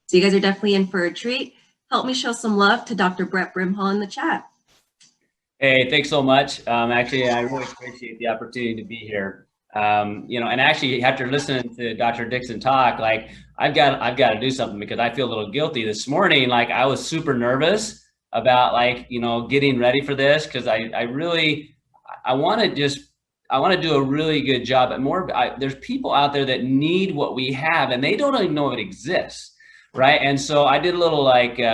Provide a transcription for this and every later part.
So you guys are definitely in for a treat. Help me show some love to Dr. Brett Brimhall in the chat. Hey, thanks so much. Actually, I really appreciate the opportunity to be here. And actually, after listening to Dr. Dixon talk, like I've got to do something because I feel a little guilty this morning. Like I was super nervous about getting ready for this because I want to do a really good job. But there's people out there that need what we have, and they don't even know it exists, right? And so I did a little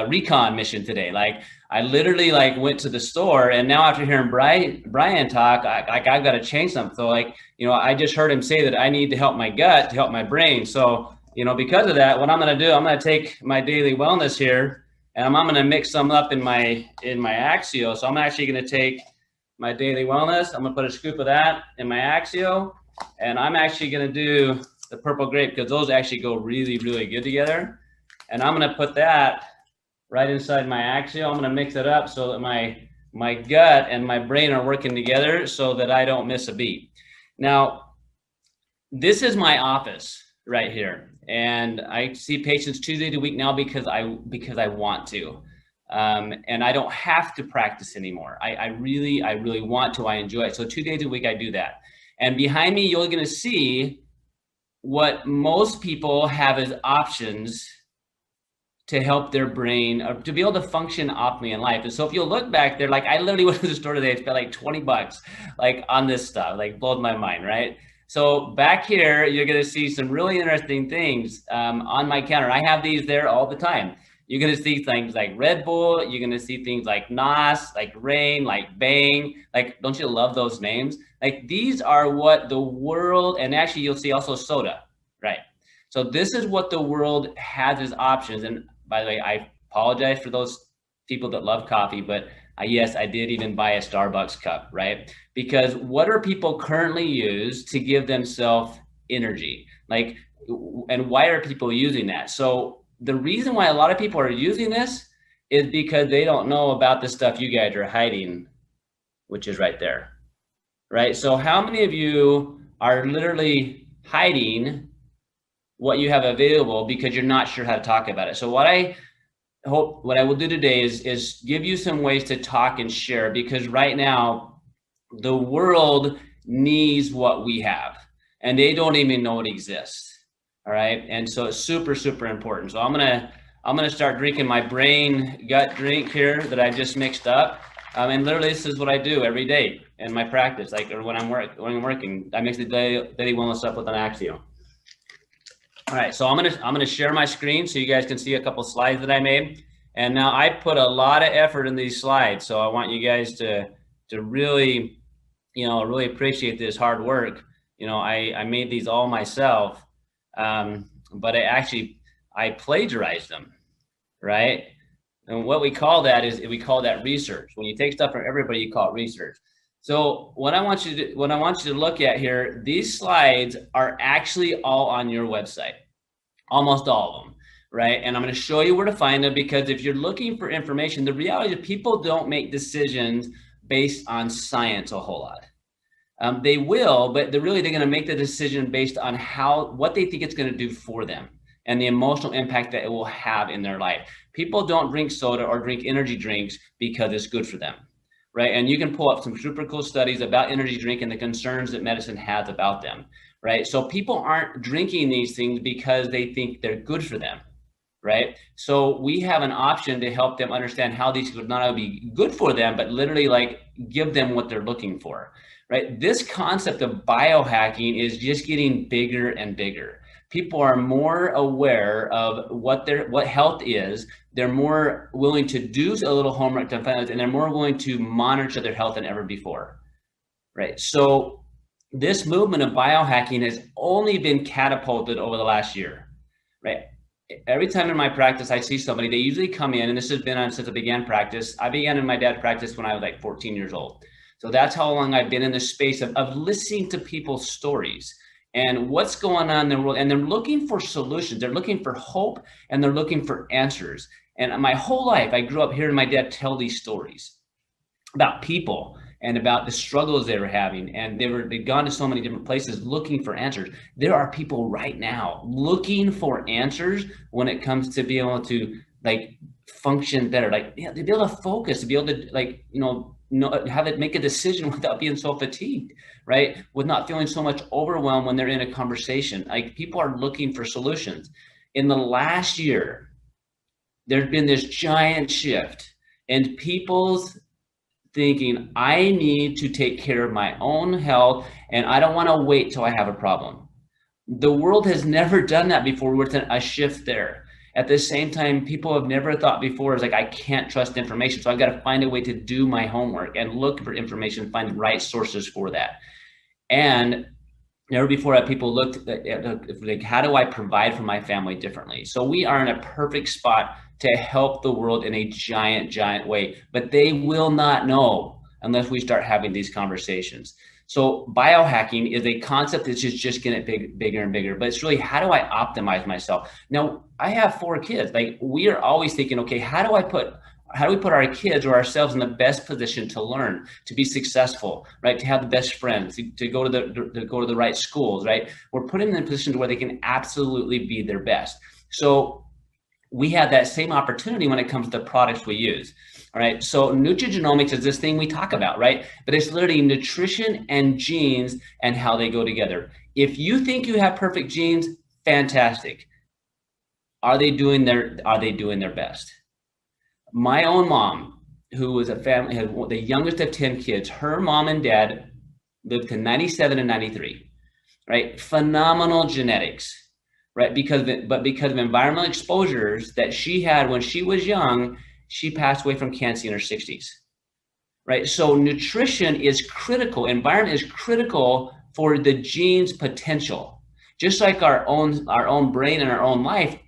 recon mission today, like. I literally went to the store, and now after hearing Brian talk, I've got to change something. So I just heard him say that I need to help my gut to help my brain. So because of that, what I'm going to do, I'm going to take my daily wellness here, and I'm going to mix some up in my Axio. So I'm actually going to take my daily wellness. I'm going to put a scoop of that in my Axio, and I'm actually going to do the purple grape because those actually go really, really good together. And I'm going to put that right inside my Axio. I'm going to mix it up so that my gut and my brain are working together so that I don't miss a beat. Now, this is my office right here, and I see patients 2 days a week now because I want to, and I don't have to practice anymore. I really want to. I enjoy it. So 2 days a week I do that. And behind me, you're going to see what most people have as options to help their brain or to be able to function optimally in life. And so if you'll look back there, like I literally went to the store today and spent like $20 like on this stuff, like blows my mind, right? So back here, you're gonna see some really interesting things on my counter. I have these there all the time. You're gonna see things like Red Bull, you're gonna see things like NOS, like Rain, like Bang, like don't you love those names? Like these are what the world, and actually you'll see also soda, right? So this is what the world has as options. And by the way, I apologize for those people that love coffee, but yes, I did even buy a Starbucks cup, right? Because what are people currently use to give themselves energy? Like, and why are people using that? So the reason why a lot of people are using this is because they don't know about the stuff you guys are hiding, which is right there, right? So how many of you are literally hiding what you have available because you're not sure how to talk about it? So what I will do today is give you some ways to talk and share, because right now the world needs what we have and they don't even know it exists. All right. And so it's super, super important. So I'm gonna start drinking my brain gut drink here that I just mixed up. And literally this is what I do every day in my practice, like, or when I'm working, I mix the daily wellness up with an Axio. All right, so I'm gonna share my screen so you guys can see a couple slides that I made. And now I put a lot of effort in these slides, so I want you guys to really, really appreciate this hard work. I made these all myself, but I plagiarized them, right? And what we call that research. When you take stuff from everybody, you call it research. So what I want you to look at here, these slides are actually all on your website, almost all of them, right? And I'm going to show you where to find them, because if you're looking for information, the reality is people don't make decisions based on science a whole lot. They will, but they're going to make the decision based on what they think it's going to do for them and the emotional impact that it will have in their life. People don't drink soda or drink energy drinks because it's good for them, right? And you can pull up some super cool studies about energy drink and the concerns that medicine has about them, right? So people aren't drinking these things because they think they're good for them, right? So we have an option to help them understand how these would not only be good for them, but literally give them what they're looking for, right? This concept of biohacking is just getting bigger and bigger. People are more aware of what health is. They're more willing to do a little homework to find out, and they're more willing to monitor their health than ever before, right? So this movement of biohacking has only been catapulted over the last year, right? Every time in my practice I see somebody, they usually come in, and this has been on since I began practice. I began in my dad's practice when I was like 14 years old. So that's how long I've been in this space of listening to people's stories and what's going on in the world. And they're looking for solutions. They're looking for hope, and they're looking for answers. And my whole life, I grew up hearing my dad tell these stories about people and about the struggles they were having. And they'd gone to so many different places looking for answers. There are people right now looking for answers when it comes to being able to like function better, like to be able to focus, to be able to like, have it make a decision without being so fatigued, right? With not feeling so much overwhelmed when they're in a conversation. Like people are looking for solutions. In the last year, there's been this giant shift in people's thinking, I need to take care of my own health and I don't want to wait till I have a problem. The world has never done that before. We're a shift there. At the same time, people have never thought before is like, I can't trust information. So I've got to find a way to do my homework and look for information, find the right sources for that. And never before have people looked at like, how do I provide for my family differently? So we are in a perfect spot to help the world in a giant, giant way, but they will not know unless we start having these conversations. So biohacking is a concept that's just going to get bigger and bigger, but it's really, how do I optimize myself? Now, I have 4 kids. Like we are always thinking, okay, how do we put our kids or ourselves in the best position to learn, to be successful, right? To have the best friends, to go to the right schools, right? We're putting them in a position where they can absolutely be their best. So we have that same opportunity when it comes to the products we use. All right. So nutrigenomics is this thing we talk about, right? But it's literally nutrition and genes and how they go together. If you think you have perfect genes, fantastic. Are they doing their best? My own mom, who was the youngest of 10 kids, her mom and dad lived to 97 and 93, right? Phenomenal genetics, right? Because of environmental exposures that she had when she was young, she passed away from cancer in her 60s, right? So nutrition is critical. Environment is critical for the gene's potential. Just like our own brain and our own life,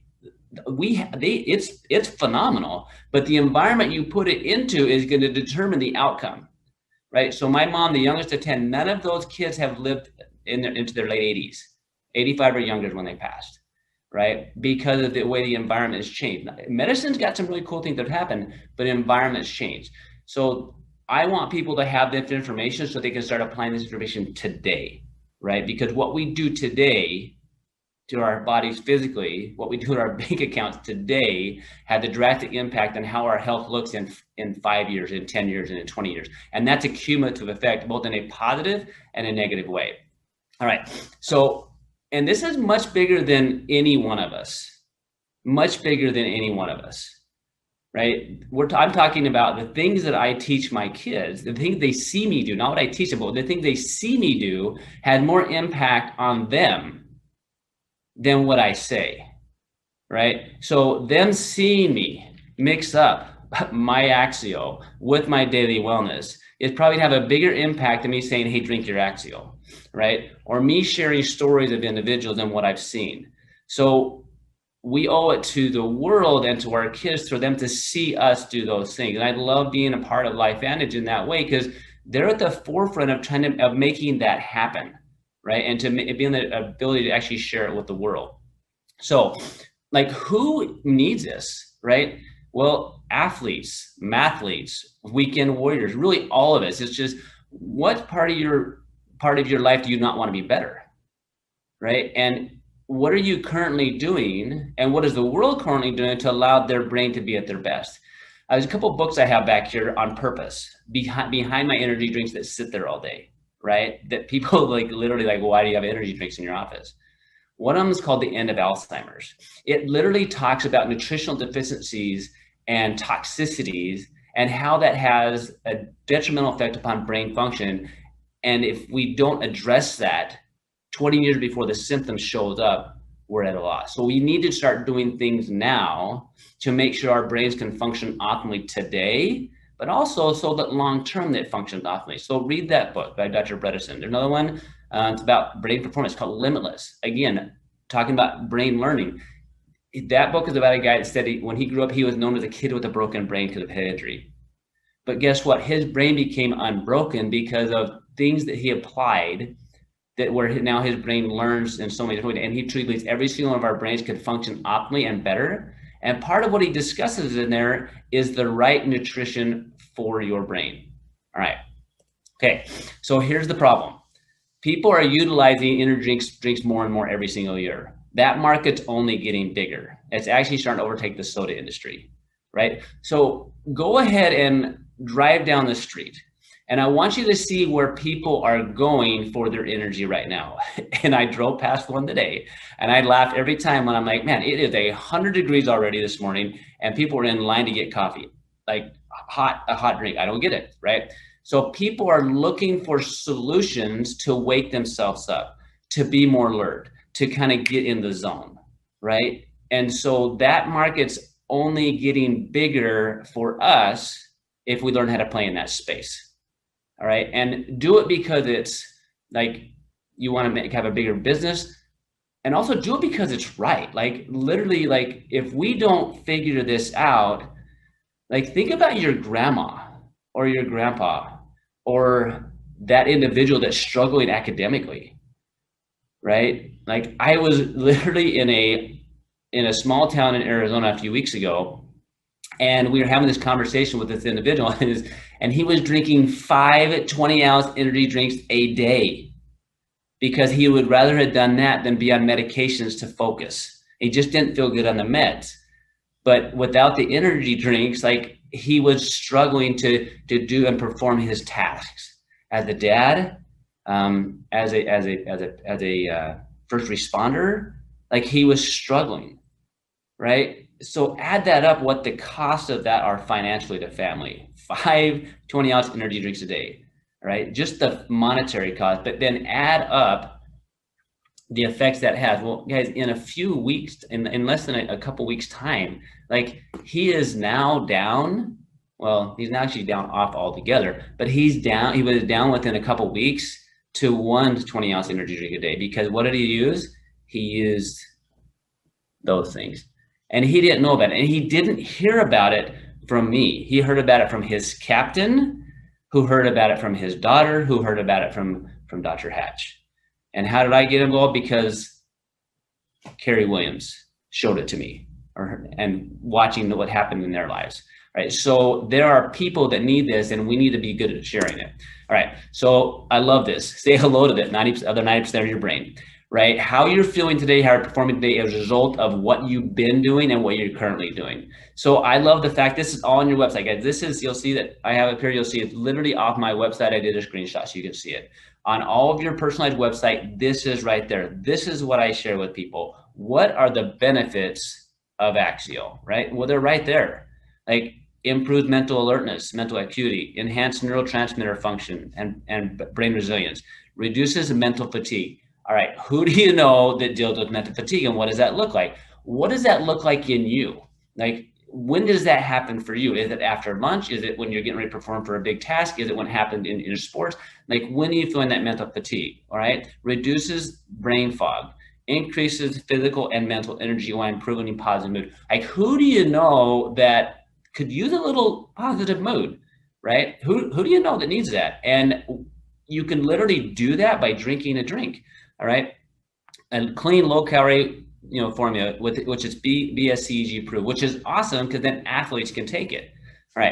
it's phenomenal, but the environment you put it into is going to determine the outcome, right? So my mom, the youngest of 10, none of those kids have lived into their late 80s, 85 or younger when they passed, right? Because of the way the environment has changed. Medicine's got some really cool things that have happened, but environment's changed. So I want people to have this information so they can start applying this information today, right? Because what we do today to our bodies physically, what we do to our bank accounts today had the drastic impact on how our health looks in 5 years, in 10 years, and in 20 years. And that's a cumulative effect, both in a positive and a negative way. All right. So, and this is much bigger than any one of us, much bigger than any one of us, right? I'm talking about the things that I teach my kids, the things they see me do, not what I teach them, but the things they see me do had more impact on them than what I say, right? So them seeing me mix up my Axio with my daily wellness is probably gonna have a bigger impact than me saying, hey, drink your Axio, right? Or me sharing stories of individuals and what I've seen. So we owe it to the world and to our kids for them to see us do those things. And I love being a part of LifeVantage in that way, because they're at the forefront of making that happen, right? And to being the ability to actually share it with the world. So like, who needs this, right? Well, athletes, mathletes, weekend warriors, really all of us. It's just, what part of your life do you not want to be better, right? And what are you currently doing, and what is the world currently doing to allow their brain to be at their best? There's a couple of books I have back here on purpose behind my energy drinks that sit there all day, right? That people like literally like, why do you have energy drinks in your office? One of them is called The End of Alzheimer's. It literally talks about nutritional deficiencies and toxicities and how that has a detrimental effect upon brain function. And if we don't address that 20 years before the symptom shows up, we're at a loss. So we need to start doing things now to make sure our brains can function optimally today, but also so that long-term that functions optimally. So read that book by Dr. Bredesen. There's another one, it's about brain performance called Limitless. Again, talking about brain learning. That book is about a guy that said when he grew up, he was known as a kid with a broken brain because of head injury. But guess what? His brain became unbroken because of things that he applied that where now his brain learns in so many different ways. And he truly believes every single one of our brains could function optimally and better. And part of what he discusses in there is the right nutrition for your brain. All right. Okay, so here's the problem. People are utilizing energy drinks more and more every single year. That market's only getting bigger. It's actually starting to overtake the soda industry, right? So go ahead and drive down the street. And I want you to see where people are going for their energy right now. And I drove past one today, and I laugh every time when I'm like, man, it is 100 degrees already this morning, and people are in line to get coffee, like a hot drink. I don't get it, right? So people are looking for solutions to wake themselves up, to be more alert, to kind of get in the zone, right? And so that market's only getting bigger for us if we learn how to play in that space. All right. And do it because it's like you want to have a bigger business, and also do it because it's right. Like literally, like if we don't figure this out, like think about your grandma or your grandpa or that individual that's struggling academically, right? Like I was literally in a small town in Arizona a few weeks ago, and we were having this conversation with this individual, and he was drinking 5 20-ounce energy drinks a day because he would rather have done that than be on medications to focus. He just didn't feel good on the meds. But without the energy drinks, like he was struggling to do and perform his tasks as a dad, as a first responder. Like he was struggling, right? So add that up, what the costs of that are financially to family. 5 20-ounce energy drinks a day, right? Just the monetary cost, but then add up the effects that has. Well, guys, in a few weeks, in less than a couple weeks time, like he is now down. Well, he's not actually down off altogether, but he's down. He was down within a couple weeks to 1 20-ounce energy drink a day, because what did he use? He used those things, and he didn't know about it, and he didn't hear about it from me. He heard about it from his captain, who heard about it from his daughter, who heard about it from Dr. Hatch. And how did I get involved? Because Carrie Williams showed it to me, and watching what happened in their lives, right? So there are people that need this, and we need to be good at sharing it. All right, so I love this. Say hello to that 90% of your brain, right? How you're feeling today, how you're performing today as a result of what you've been doing and what you're currently doing. So I love the fact this is all on your website, guys. This is, you'll see that I have it here. You'll see it's literally off my website. I did a screenshot so you can see it. On all of your personalized website, this is right there. This is what I share with people. What are the benefits of Axio, right? Well, they're right there. Like improved mental alertness, mental acuity, enhanced neurotransmitter function and brain resilience, reduces mental fatigue. All right, who do you know that deals with mental fatigue, and what does that look like? What does that look like in you? Like, when does that happen for you? Is it after lunch? Is it when you're getting ready to perform for a big task? Is it when it happened in your sports? Like, when are you feeling that mental fatigue? All right, reduces brain fog, increases physical and mental energy while improving positive mood. Like, who do you know that could use a little positive mood, right? Who do you know that needs that? And you can literally do that by drinking a drink. All right, and clean, low calorie, formula which is BSCG approved, which is awesome because then athletes can take it. All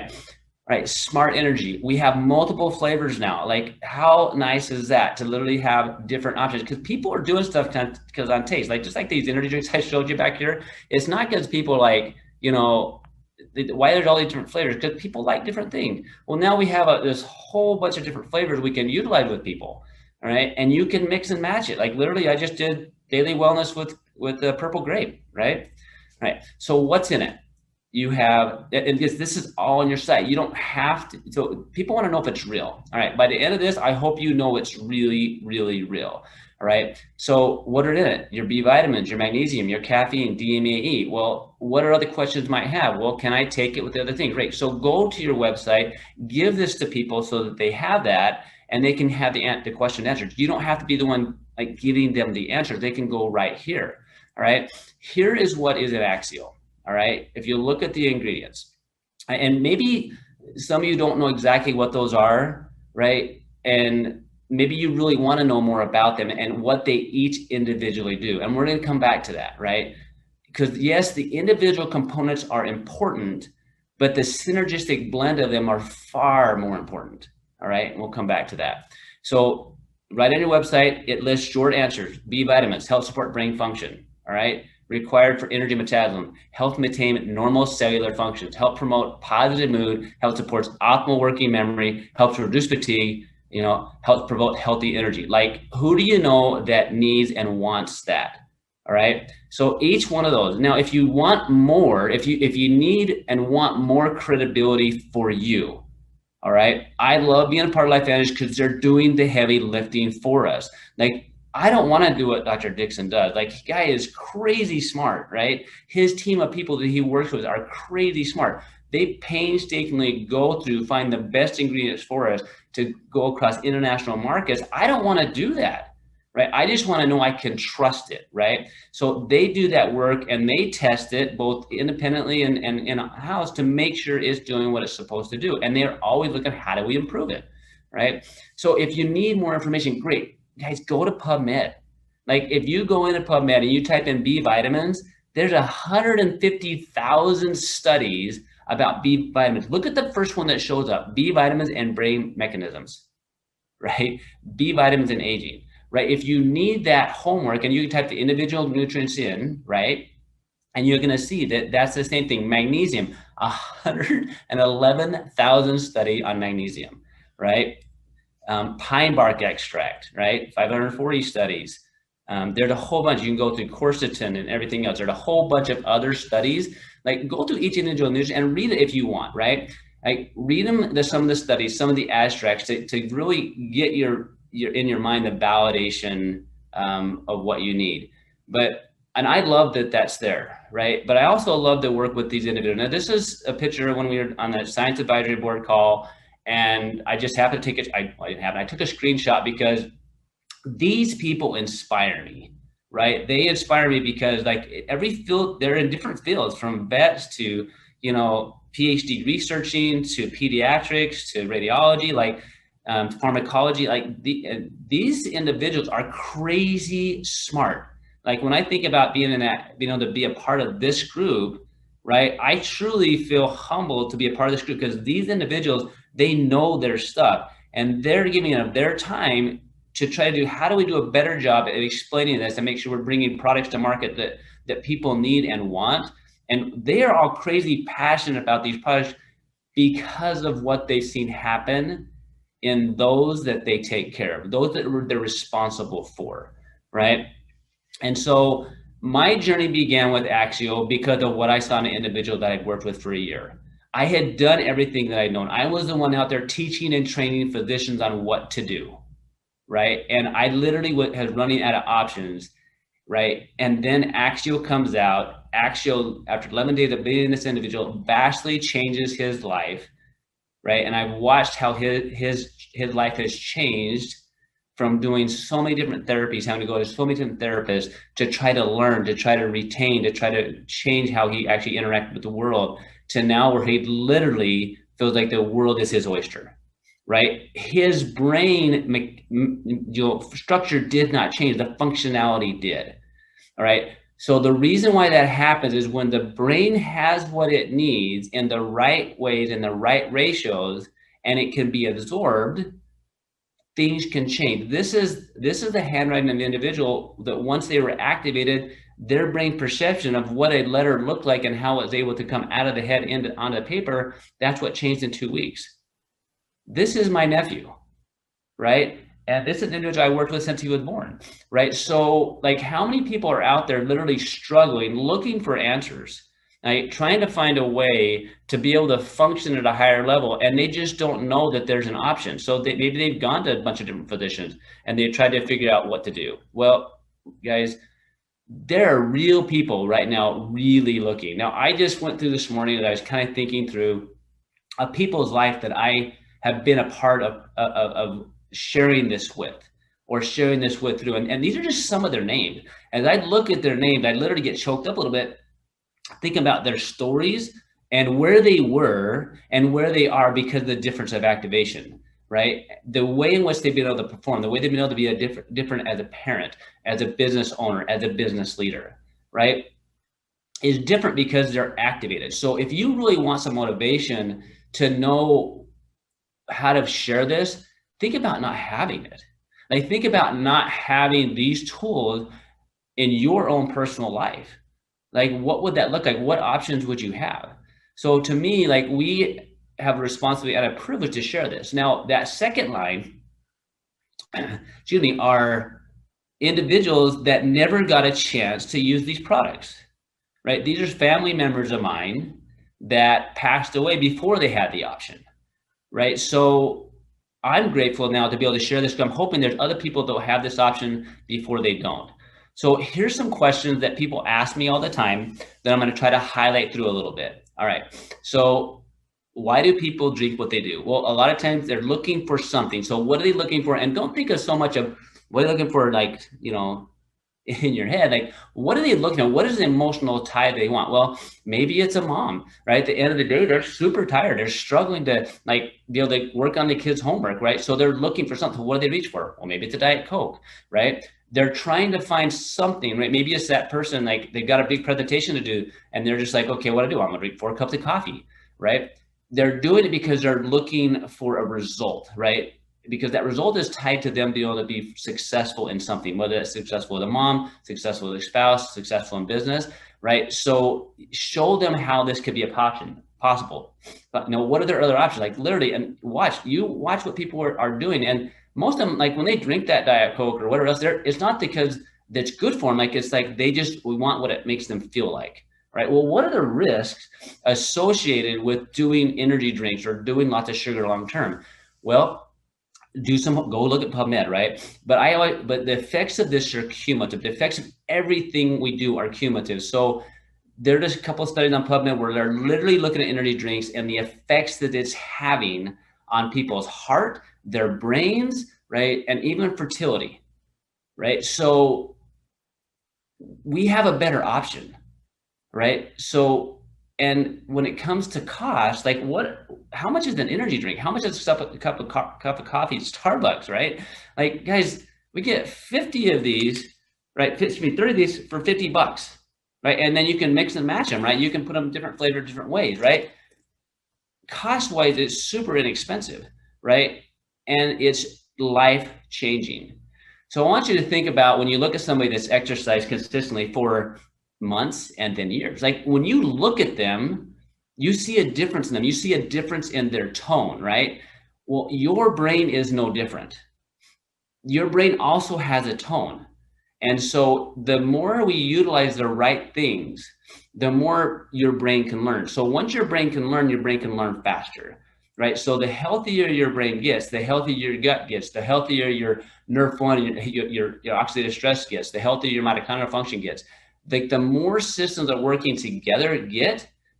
right, smart energy. We have multiple flavors now. Like, how nice is that to literally have different options? Because people are doing stuff because on taste, like just like these energy drinks I showed you back here. It's not because people like, why there's all these different flavors, because people like different things. Well, now we have this whole bunch of different flavors we can utilize with people. All right, and you can mix and match it. Like literally, I just did daily wellness with the purple grape, right? All right. So what's in it? You have, and this is all on your site. You don't have to. So people want to know if it's real. All right. By the end of this, I hope you know it's really, really real. All right. So what are in it? Your B vitamins, your magnesium, your caffeine, DMAE. Well, what are other questions might have? Well, can I take it with the other things? Great. So go to your website, give this to people so that they have that, and they can have the question answered. You don't have to be the one like giving them the answer. They can go right here. All right. Here is what is at Axio. All right. If you look at the ingredients, and maybe some of you don't know exactly what those are, right? And maybe you really want to know more about them and what they each individually do. And we're going to come back to that, right? Because yes, the individual components are important, but the synergistic blend of them are far more important. All right, and we'll come back to that. So right on your website, it lists short answers. B vitamins, help support brain function. All right, required for energy metabolism, help maintain normal cellular functions, help promote positive mood, help supports optimal working memory, helps reduce fatigue, helps promote healthy energy. Like, who do you know that needs and wants that? All right. So each one of those. Now, if you want more, if you need and want more credibility for you, all right, I love being a part of Life Advantage because they're doing the heavy lifting for us. Like, I don't want to do what Dr. Dixon does. Like, the guy is crazy smart, right? His team of people that he works with are crazy smart. They painstakingly go through, find the best ingredients for us to go across international markets. I don't want to do that, right? I just want to know I can trust it, right? So they do that work and they test it both independently and in-house to make sure it's doing what it's supposed to do. And they're always looking, how do we improve it, right? So if you need more information, great. Guys, go to PubMed. Like, if you go into PubMed and you type in B vitamins, there's 150,000 studies about B vitamins. Look at the first one that shows up, B vitamins and brain mechanisms, right? B vitamins and aging, right? If you need that homework, and you can type the individual nutrients in, right? And you're gonna see that that's the same thing. Magnesium, 111,000 study on magnesium, right? Pine bark extract, right? 540 studies. There's a whole bunch. You can go through quercetin and everything else. There's a whole bunch of other studies. Like, go through each individual nutrient and read it if you want, right? Like, read them, some of the studies, some of the abstracts to really get your in your mind the validation of what you need. And I love that that's there, right? But I also love to work with these individuals. Now, this is a picture when we were on the science advisory board call, and I just happened to take it. I took a screenshot because these people inspire me, right? They inspire me because, like, every field, they're in different fields, from vets to, PhD researching, to pediatrics, to radiology, like pharmacology. Like, these individuals are crazy smart. Like, when I think about being able to be a part of this group, right? I truly feel humbled to be a part of this group because these individuals, they know their stuff and they're giving up their time to try to do, how do we do a better job at explaining this and make sure we're bringing products to market that people need and want. And they are all crazy passionate about these products because of what they've seen happen in those that they take care of, those that they're responsible for, right? And so my journey began with Axio because of what I saw in an individual that I'd worked with for a year. I had done everything that I'd known. I was the one out there teaching and training physicians on what to do, right? And I literally was running out of options, right? And then Axio comes out. Axio, after 11 days of being this individual, vastly changes his life, right? And I've watched how his life has changed from doing so many different therapies, having to go to so many different therapists to try to learn, to try to retain, to try to change how he actually interacted with the world, to now where he literally feels like the world is his oyster, right? His brain structure did not change, the functionality did, all right? So the reason why that happens is when the brain has what it needs in the right ways, in the right ratios, and it can be absorbed, things can change. This is the handwriting of the individual that once they were activated, their brain perception of what a letter looked like and how it was able to come out of the head onto the paper, that's what changed in 2 weeks. This is my nephew, right? And this is an individual I worked with since he was born, right? So, like, how many people are out there literally struggling, looking for answers, right? Trying to find a way to be able to function at a higher level, and they just don't know that there's an option. So maybe they've gone to a bunch of different physicians and they've tried to figure out what to do. Well, guys, there are real people right now really looking. Now, I just went through this morning and I was kind of thinking through a people's life that I have been a part of sharing this with, or sharing this with through. And these are just some of their names. As I look at their names, I literally get choked up a little bit thinking about their stories and where they were and where they are because of the difference of activation, right? The way in which they've been able to perform, the way they've been able to be different as a parent, as a business owner, as a business leader, right, is different because they're activated. So if you really want some motivation to know how to share this, think about not having it. Like, think about not having these tools in your own personal life. Like, what would that look like? What options would you have? So to me, like, we have a responsibility and a privilege to share this. Now, that second line, excuse me, are individuals that never got a chance to use these products, right? These are family members of mine that passed away before they had the option, right? So I'm grateful now to be able to share this, because I'm hoping there's other people that will have this option before they don't. So here's some questions that people ask me all the time that I'm going to try to highlight through a little bit. All right. So why do people drink what they do? Well, a lot of times they're looking for something. So what are they looking for? And don't think of so much of what are they looking for, like, in your head, like, what are they looking at? What is the emotional tie they want? Well, maybe it's a mom, right? At the end of the day, they're super tired. They're struggling to, like, be able to work on the kids' homework, right? So they're looking for something. What do they reach for? Well, maybe it's a Diet Coke, right? They're trying to find something, right? Maybe it's that person, like, they've got a big presentation to do, and they're just like, okay, what do I do? I'm gonna drink 4 cups of coffee, right? They're doing it because they're looking for a result, right? Because that result is tied to them being able to be successful in something, whether it's successful with a mom, successful with a spouse, successful in business, right? So show them how this could be a possible. But what are their other options? Like, literally, and watch what people are doing. And most of them, like, when they drink that Diet Coke or whatever else, it's not because that's good for them. Like, it's like we want what it makes them feel like, right? Well, what are the risks associated with doing energy drinks or doing lots of sugar long term? Well, go look at PubMed, right? But the effects of this are cumulative. The effects of everything we do are cumulative. So there's a couple of studies on PubMed where they're literally looking at energy drinks and the effects that it's having on people's heart, their brains, right? And even fertility, right? So we have a better option, right? So, and when it comes to cost, like, how much is an energy drink? How much is a cup of coffee? Starbucks, right? Like, guys, we get 50 of these, right? 30 of these for $50, right? And then you can mix and match them, right? You can put them different flavors, different ways, right? Cost-wise, it's super inexpensive, right? And it's life-changing. So I want you to think about, when you look at somebody that's exercised consistently for months and then years, like, when you look at them, you see a difference in them. You see a difference in their tone, right? Well, your brain is no different. Your brain also has a tone. And so the more we utilize the right things, the more your brain can learn. So once your brain can learn faster, right? So the healthier your brain gets, the healthier your gut gets, the healthier your nerve flow, your oxidative stress gets, the healthier your mitochondrial function gets. Like, the more systems that are working together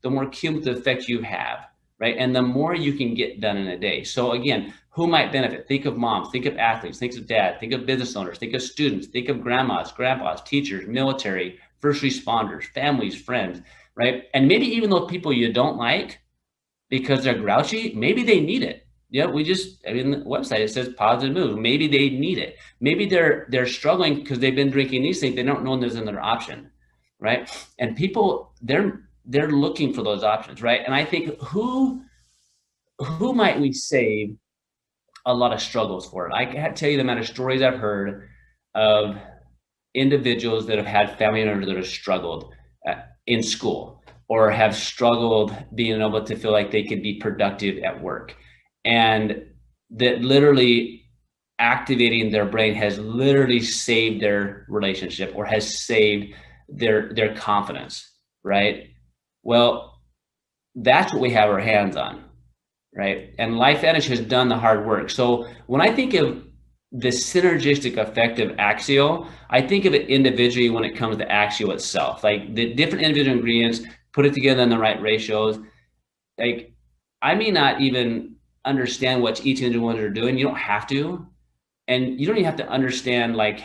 the more cumulative effect you have, right? And the more you can get done in a day. So again, who might benefit? Think of moms, think of athletes, think of dad, think of business owners, think of students, think of grandmas, grandpas, teachers, military, first responders, families, friends, right? And maybe even those people you don't like because they're grouchy, maybe they need it. Yeah, the website, it says positive mood. Maybe they need it. Maybe they're struggling because they've been drinking these things. They don't know there's another option, right? And people, they're looking for those options, right? And I think who might we save a lot of struggles for? I can't tell you the amount of stories I've heard of individuals that have had family members that have struggled in school, or have struggled being able to feel like they could be productive at work, and that literally activating their brain has literally saved their relationship or has saved their confidence, right? Well, that's what we have our hands on, right? And LifeVantage has done the hard work. So when I think of the synergistic effect of Axio, I think of it individually when it comes to Axio itself, like the different individual ingredients, put it together in the right ratios. Like, I may not even understand what each individual ones are doing. You don't have to. And you don't even have to understand, like,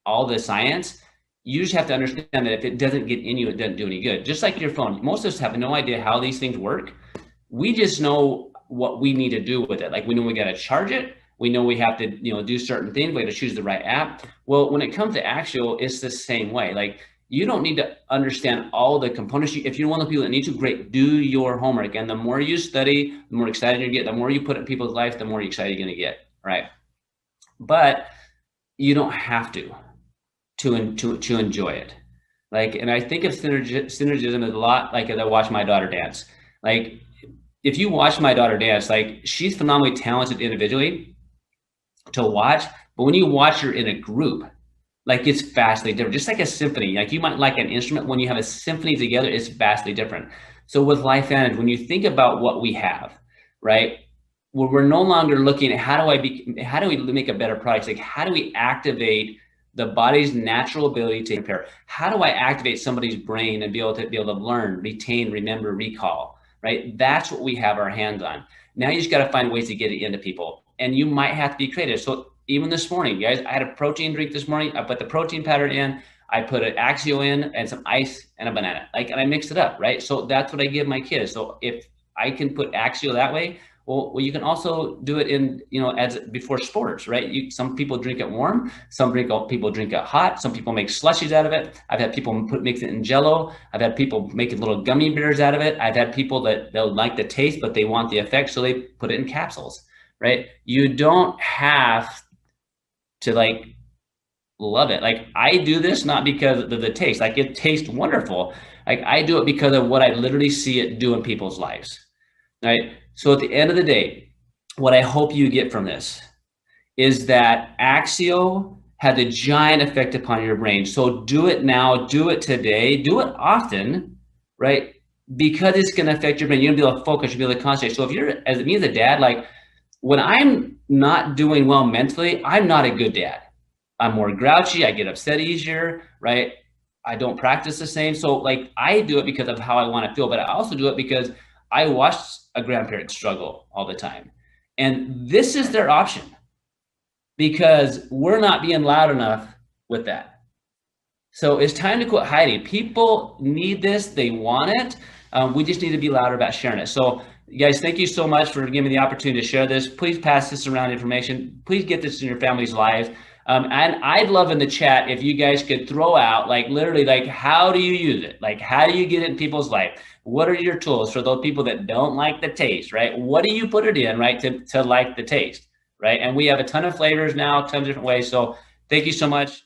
all the science. You just have to understand that if it doesn't get in you, it doesn't do any good. Just like your phone. Most of us have no idea how these things work. We just know what we need to do with it. Like, we know we got to charge it. We know we have to, do certain things. We have to choose the right app. Well, when it comes to Axio, it's the same way. Like, You don't need to understand all the components. If you're one of the people that need to, great, do your homework. And the more you study, the more excited you get. The more you put in people's life, the more excited you're going to get, right? But you don't have to enjoy it. Like, and I think of synergism as a lot like as I watch my daughter dance. Like, if you watch my daughter dance, like, she's phenomenally talented individually to watch, but when you watch her in a group, like, it's vastly different. Just like a symphony, like you might like an instrument, when you have a symphony together, it's vastly different. So with LifeVantage, when you think about what we have, right, we're no longer looking at how do we make a better product? Like, how do we activate the body's natural ability to repair? How do I activate somebody's brain and be able to learn, retain, remember, recall, right? That's what we have our hands on. Now you just got to find ways to get it into people, and you might have to be creative. So even this morning, guys, I had a protein drink this morning. I put the protein powder in, I put an Axio in, and some ice and a banana, like, and I mixed it up, right? So that's what I give my kids. So if I can put Axio that way, well, you can also do it in, as before sports, right? Some people drink it warm, people drink it hot, some people make slushies out of it. I've had people mix it in Jello. I've had people make little gummy bears out of it. I've had people that they'll like the taste, but they want the effect, so they put it in capsules, right? You don't have to love it. Like, I do this not because of the taste, like, it tastes wonderful. Like, I do it because of what I literally see it do in people's lives, right? So at the end of the day, what I hope you get from this is that Axio had a giant effect upon your brain. So do it now, do it today, do it often, right? Because it's going to affect your brain. You're going to be able to focus, you'll be able to concentrate. So if you're, as me as a dad, like, when I'm not doing well mentally, I'm not a good dad. I'm more grouchy, I get upset easier, right? I don't practice the same. So, like, I do it because of how I want to feel, but I also do it because I watch a grandparent struggle all the time. And this is their option, because we're not being loud enough with that. So it's time to quit hiding. People need this, they want it. We just need to be louder about sharing it. So, you guys, thank you so much for giving me the opportunity to share this. Please pass this around information. Please get this in your family's lives. And I'd love in the chat if you guys could throw out, like, literally, like, how do you use it? Like, how do you get it in people's life? What are your tools for those people that don't like the taste, right? What do you put it in, right, to like the taste, right? And we have a ton of flavors now, tons of different ways. So thank you so much.